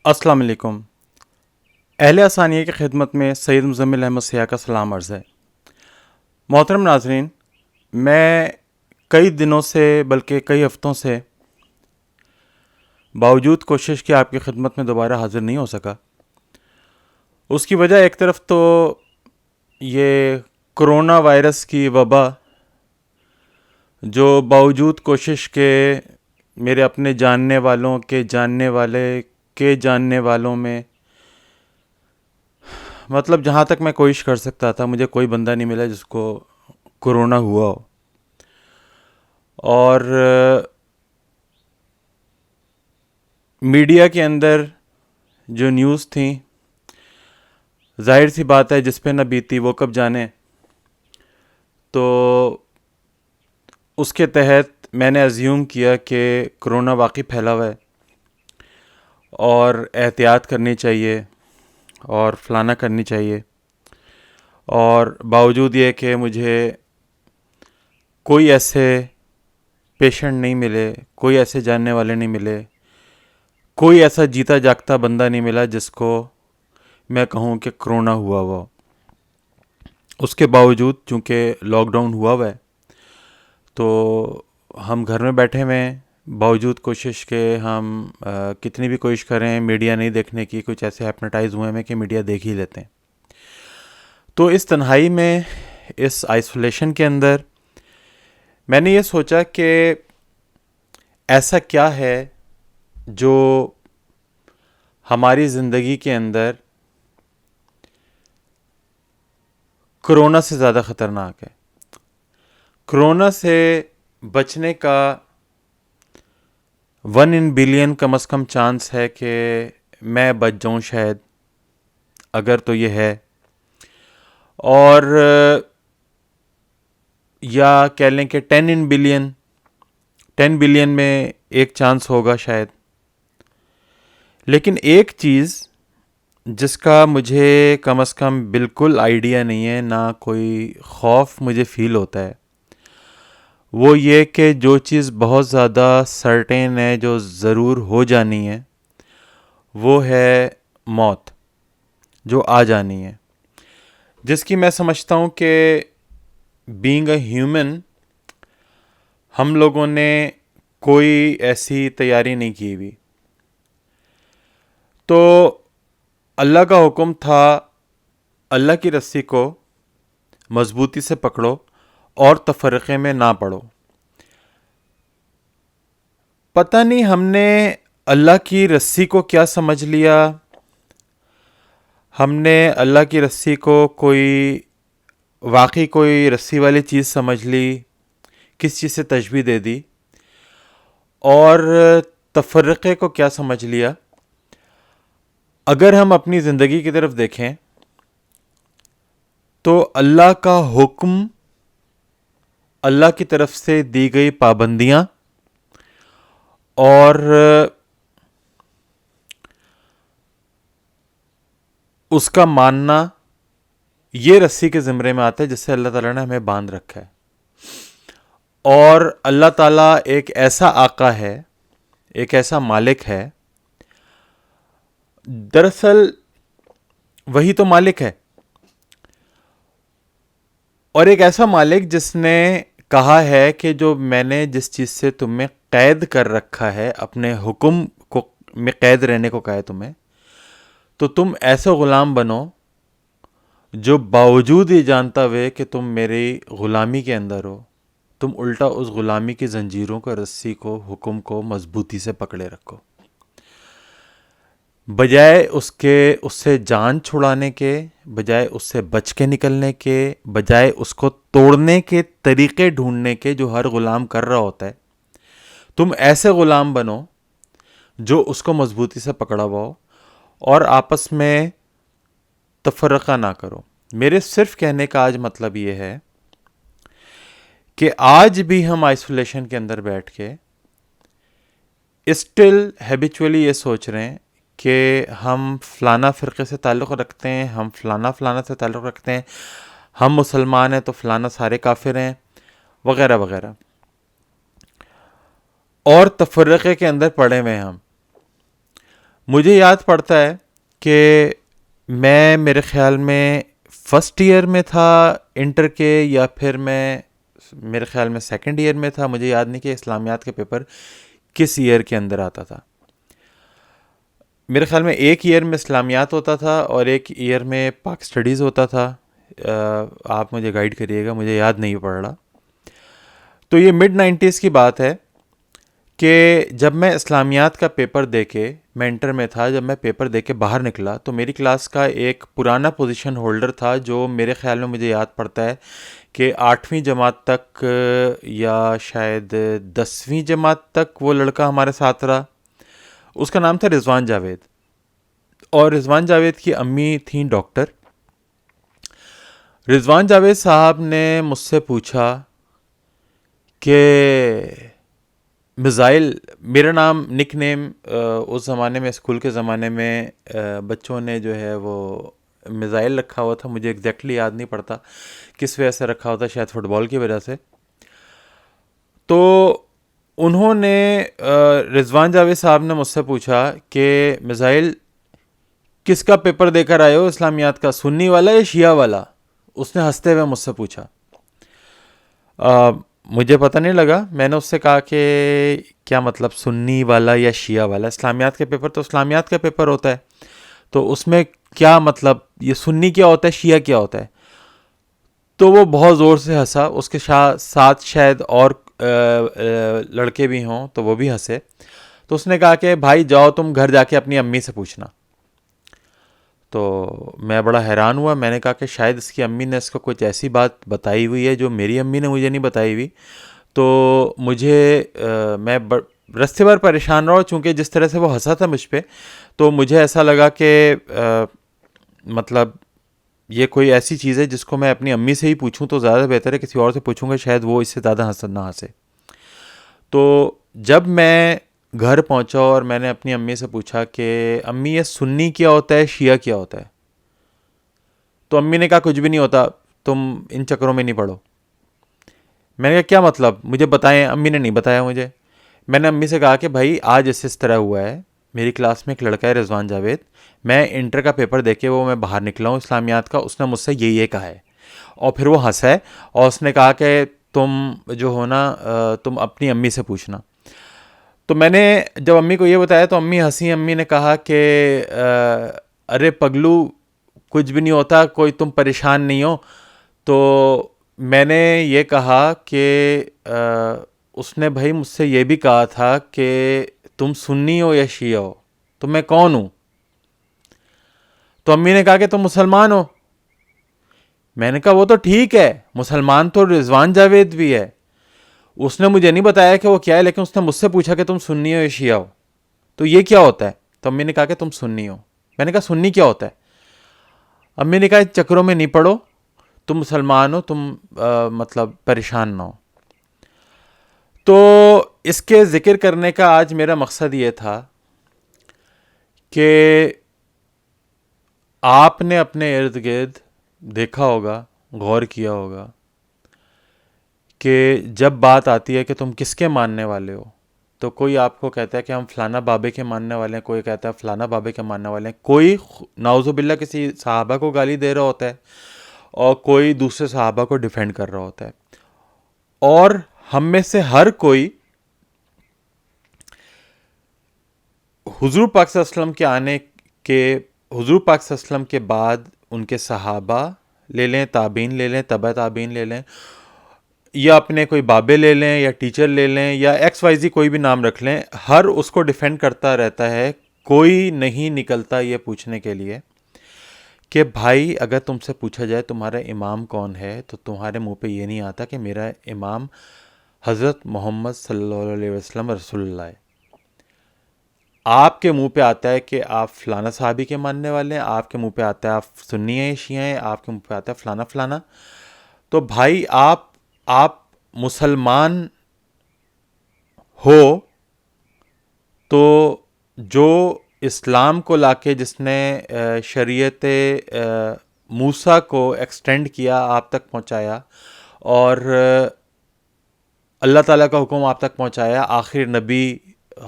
السلام علیکم۔ اہل آسانیہ کی خدمت میں سید مزمل احمد سیاح کا سلام عرض ہے۔ محترم ناظرین، میں کئی دنوں سے بلکہ کئی ہفتوں سے باوجود کوشش کہ آپ کی خدمت میں دوبارہ حاضر نہیں ہو سکا۔ اس کی وجہ ایک طرف تو یہ کرونا وائرس کی وبا جو باوجود کوشش کے میرے اپنے جاننے والوں کے جاننے والے کے جاننے والوں میں، مطلب جہاں تک میں کوشش کر سکتا تھا، مجھے کوئی بندہ نہیں ملا جس کو کرونا ہوا ہو۔ اور میڈیا کے اندر جو نیوز تھیں، ظاہر سی بات ہے جس پہ نہ بیتی وہ کب جانے، تو اس کے تحت میں نے ازیوم کیا کہ کرونا واقعی پھیلا ہوا ہے اور احتیاط کرنی چاہیے اور فلانا کرنی چاہیے۔ اور باوجود یہ کہ مجھے کوئی ایسے پیشنٹ نہیں ملے، کوئی ایسے جاننے والے نہیں ملے، کوئی ایسا جیتا جاگتا بندہ نہیں ملا جس کو میں کہوں کہ کرونا ہوا ہوا۔ اس کے باوجود چونکہ لاک ڈاؤن ہوا ہوا ہے تو ہم گھر میں بیٹھے ہوئے ہیں، باوجود کوشش کے ہم کتنی بھی کوشش کریں میڈیا نہیں دیکھنے کی، کچھ ایسے ہیپناٹائز ہوئے ہیں کہ میڈیا دیکھ ہی لیتے ہیں۔ تو اس تنہائی میں، اس آئسولیشن کے اندر میں نے یہ سوچا کہ ایسا کیا ہے جو ہماری زندگی کے اندر کرونا سے زیادہ خطرناک ہے۔ کرونا سے بچنے کا 1 in billion come is come chance ہے کہ میں بچ جاؤں شاید، اگر تو یہ ہے، اور یا کہہ لیں کہ 10 in بلین، 10 بلین میں ایک چانس ہوگا شاید۔ لیکن ایک چیز جس کا مجھے کم از کم بالکل آئیڈیا نہیں ہے، نہ کوئی خوف مجھے فیل ہوتا ہے، وہ یہ کہ جو چیز بہت زیادہ سرٹین ہے، جو ضرور ہو جانی ہے، وہ ہے موت، جو آ جانی ہے، جس کی میں سمجھتا ہوں کہ بینگ اے ہیومن ہم لوگوں نے کوئی ایسی تیاری نہیں کی ہوئی۔ تو اللہ کا حکم تھا، اللہ کی رسی کو مضبوطی سے پکڑو اور تفرقے میں نہ پڑو۔ پتہ نہیں ہم نے اللہ کی رسی کو کیا سمجھ لیا، ہم نے اللہ کی رسی کو کوئی واقعی کوئی رسی والی چیز سمجھ لی، کس چیز سے تشبیہ دے دی، اور تفرقے کو کیا سمجھ لیا۔ اگر ہم اپنی زندگی کی طرف دیکھیں تو اللہ کا حکم، اللہ کی طرف سے دی گئی پابندیاں اور اس کا ماننا، یہ رسی کے زمرے میں آتا ہے جس سے اللہ تعالیٰ نے ہمیں باندھ رکھا ہے۔ اور اللہ تعالیٰ ایک ایسا آقا ہے، ایک ایسا مالک ہے، دراصل وہی تو مالک ہے، اور ایک ایسا مالک جس نے کہا ہے کہ جو میں نے جس چیز سے تمہیں قید کر رکھا ہے، اپنے حکم کو میں قید رہنے کو کہا ہے تمہیں، تو تم ایسے غلام بنو جو باوجود یہ جانتا ہوئے کہ تم میری غلامی کے اندر ہو، تم الٹا اس غلامی کی زنجیروں کو، رسی کو، حکم کو مضبوطی سے پکڑے رکھو، بجائے اس سے جان چھڑانے کے، بجائے اس سے بچ کے نکلنے کے، بجائے اس کو توڑنے کے طریقے ڈھونڈنے کے جو ہر غلام کر رہا ہوتا ہے، تم ایسے غلام بنو جو اس کو مضبوطی سے پکڑا ہوا ہو اور آپس میں تفرقہ نہ کرو۔ میرے صرف کہنے کا آج مطلب یہ ہے کہ آج بھی ہم آئسولیشن کے اندر بیٹھ کے اسٹل ہیبیچولی یہ سوچ رہے ہیں کہ ہم فلانا فرقے سے تعلق رکھتے ہیں، ہم فلانا سے تعلق رکھتے ہیں، ہم مسلمان ہیں تو فلانا سارے کافر ہیں، وغیرہ وغیرہ، اور تفرقے کے اندر پڑے ہوئے ہیں ہم۔ مجھے یاد پڑتا ہے کہ میں میرے خیال میں فرسٹ ایئر میں تھا انٹر کے، یا پھر میں میرے خیال میں سیکنڈ ایئر میں تھا، مجھے یاد نہیں کہ اسلامیات کے پیپر کس ایئر کے اندر آتا تھا. میرے خیال میں ایک ایئر میں اسلامیات ہوتا تھا اور ایک ایئر میں پاک اسٹڈیز ہوتا تھا. آپ مجھے گائیڈ کریے گا، مجھے یاد نہیں پڑ رہا. تو یہ مڈ 90s کی بات ہے کہ جب میں اسلامیات کا پیپر دے کے، میں انٹر میں تھا، جب میں پیپر دے کے باہر نکلا تو میری کلاس کا ایک پرانا پوزیشن ہولڈر تھا، جو میرے خیال میں مجھے یاد پڑتا ہے کہ 8ویں جماعت تک یا شاید 10ویں جماعت تک وہ لڑکا ہمارے ساتھ رہا. اس کا نام تھا رضوان جاوید، اور رضوان جاوید کی امی تھیں ڈاکٹر. رضوان جاوید صاحب نے مجھ سے پوچھا کہ میزائل، میرا نام نک نیم اس زمانے میں، اسکول کے زمانے میں بچوں نے جو ہے وہ میزائل رکھا ہوا تھا. مجھے ایگزیکٹلی یاد نہیں پڑتا کس وجہ سے رکھا ہوا تھا، شاید فٹ بال کی وجہ سے. تو انہوں نے رضوان جاوید صاحب نے مجھ سے پوچھا کہ میزائل کس کا پیپر دے کر آئے ہو، اسلامیات کا، سنی والا یا شیعہ والا؟ اس نے ہنستے ہوئے مجھ سے پوچھا. مجھے پتہ نہیں لگا. میں نے اس سے کہا کہ کیا مطلب سنی والا یا شیعہ والا؟ اسلامیات کے پیپر تو اسلامیات کا پیپر ہوتا ہے، تو اس میں کیا مطلب، یہ سنی کیا ہوتا ہے، شیعہ کیا ہوتا ہے؟ تو وہ بہت زور سے ہنسا. اس کے ساتھ شاید اور لڑکے بھی ہوں تو وہ بھی ہنسے. تو اس نے کہا کہ بھائی جاؤ تم گھر جا کے اپنی امی سے پوچھنا. تو میں بڑا حیران ہوا. میں نے کہا کہ شاید اس کی امی نے اس کو کچھ ایسی بات بتائی ہوئی ہے جو میری امی نے مجھے نہیں بتائی ہوئی. تو مجھے میں رستے بھر پریشان رہا، چونکہ جس طرح سے وہ ہنسا تھا مجھ پہ، تو مجھے ایسا لگا کہ مطلب یہ کوئی ایسی چیز ہے جس کو میں اپنی امی سے ہی پوچھوں تو زیادہ بہتر ہے. کسی اور سے پوچھوں گا شاید وہ اس سے زیادہ نہ ہنسے. تو جب میں گھر پہنچا اور میں نے اپنی امی سے پوچھا کہ امی یہ سنی کیا ہوتا ہے، شیعہ کیا ہوتا ہے، تو امی نے کہا کچھ بھی نہیں ہوتا، تم ان چکروں میں نہیں پڑو. میں نے کہا کیا مطلب، مجھے بتائیں. امی نے نہیں بتایا مجھے. میں نے امی سے کہا کہ بھائی آج اس طرح ہوا ہے، میری کلاس میں ایک لڑکا ہے رضوان جاوید، میں انٹر کا پیپر دے کے میں باہر نکلا ہوں اسلامیات کا، اس نے مجھ سے یہ کہا ہے. اور پھر وہ ہنسا ہے اور اس نے کہا کہ تم جو ہو نا تم اپنی امی سے پوچھنا. تو میں نے جب امی کو یہ بتایا تو امی ہنسی. امی نے کہا کہ ارے پگلو کچھ بھی نہیں ہوتا، کوئی تم پریشان نہیں ہو. تو میں نے یہ کہا کہ اس نے بھائی مجھ سے یہ بھی کہا تھا کہ تم سنی ہو یا شیعہ ہو، تو میں کون ہوں؟ تو امی نے کہا کہ تم مسلمان ہو. میں نے کہا وہ تو ٹھیک ہے، مسلمان تو رضوان جاوید بھی ہے، اس نے مجھے نہیں بتایا کہ وہ کیا ہے، لیکن اس نے مجھ سے پوچھا کہ تم سنی ہو یا شیعہ ہو، تو یہ کیا ہوتا ہے؟ تو امی نے کہا کہ تم سنی ہو. میں نے کہا سنی کیا ہوتا ہے؟ امی نے کہا چکروں میں نہیں پڑو، تم مسلمان ہو، تم مطلب پریشان نہ ہو. تو اس کے ذکر کرنے کا آج میرا مقصد یہ تھا کہ آپ نے اپنے ارد گرد دیکھا ہوگا، غور کیا ہوگا کہ جب بات آتی ہے کہ تم کس کے ماننے والے ہو، تو کوئی آپ کو کہتا ہے کہ ہم فلانا بابے کے ماننے والے ہیں، کوئی کہتا ہے فلانا بابے کے ماننے والے ہیں، کوئی نعوذ باللہ کسی صحابہ کو گالی دے رہا ہوتا ہے اور کوئی دوسرے صحابہ کو ڈیفینڈ کر رہا ہوتا ہے. اور ہم میں سے ہر کوئی حضور پاک صلی اللہ علیہ وسلم کے آنے کے، حضور پاک صلی اللہ علیہ وسلم کے بعد ان کے صحابہ لے لیں، تابعین لے لیں، تبع تابعین لے لیں، یا اپنے کوئی بابے لے لیں یا ٹیچر لے لیں یا ایکس وائی زی کوئی بھی نام رکھ لیں، ہر اس کو ڈیفینڈ کرتا رہتا ہے. کوئی نہیں نکلتا یہ پوچھنے کے لیے کہ بھائی اگر تم سے پوچھا جائے تمہارا امام کون ہے، تو تمہارے منہ پہ یہ نہیں آتا کہ میرا امام حضرت محمد صلی اللہ علیہ وسلم رسول اللہ ہے. آپ کے منہ پہ آتا ہے کہ آپ فلانا صحابی کے ماننے والے ہیں، آپ کے منہ پہ آتا ہے آپ سنی ہیں شیعہ ہیں، آپ کے منہ پہ آتا ہے فلانا فلانا. تو بھائی آپ مسلمان ہو تو جو اسلام کو لا کے جس نے شریعت موسیٰ کو ایکسٹینڈ کیا، آپ تک پہنچایا، اور اللہ تعالیٰ کا حکم آپ تک پہنچایا، آخر نبی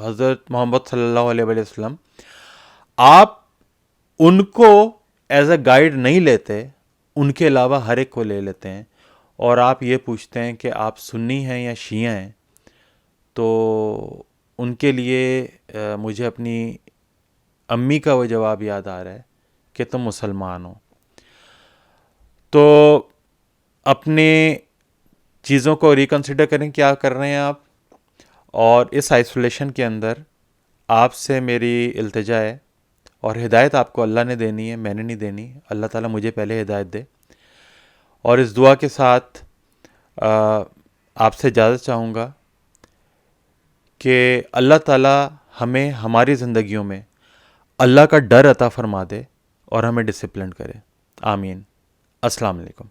حضرت محمد صلی اللہ علیہ وسلم، آپ ان کو ایز اے گائیڈ نہیں لیتے، ان کے علاوہ ہر ایک کو لے لیتے ہیں، اور آپ یہ پوچھتے ہیں کہ آپ سنی ہیں یا شیعہ ہیں، تو ان کے لیے مجھے اپنی امی کا وہ جواب یاد آ رہا ہے کہ تم مسلمان ہو. تو اپنے چیزوں کو ریکنسیڈر کریں، کیا کر رہے ہیں آپ. اور اس آئسولیشن کے اندر آپ سے میری التجا ہے، اور ہدایت آپ کو اللہ نے دینی ہے، میں نے نہیں دینی. اللہ تعالیٰ مجھے پہلے ہدایت دے. اور اس دعا کے ساتھ آپ سے اجازت چاہوں گا کہ اللہ تعالیٰ ہمیں ہماری زندگیوں میں اللہ کا ڈر عطا فرما دے اور ہمیں ڈسپلن کرے. آمین. السلام علیکم.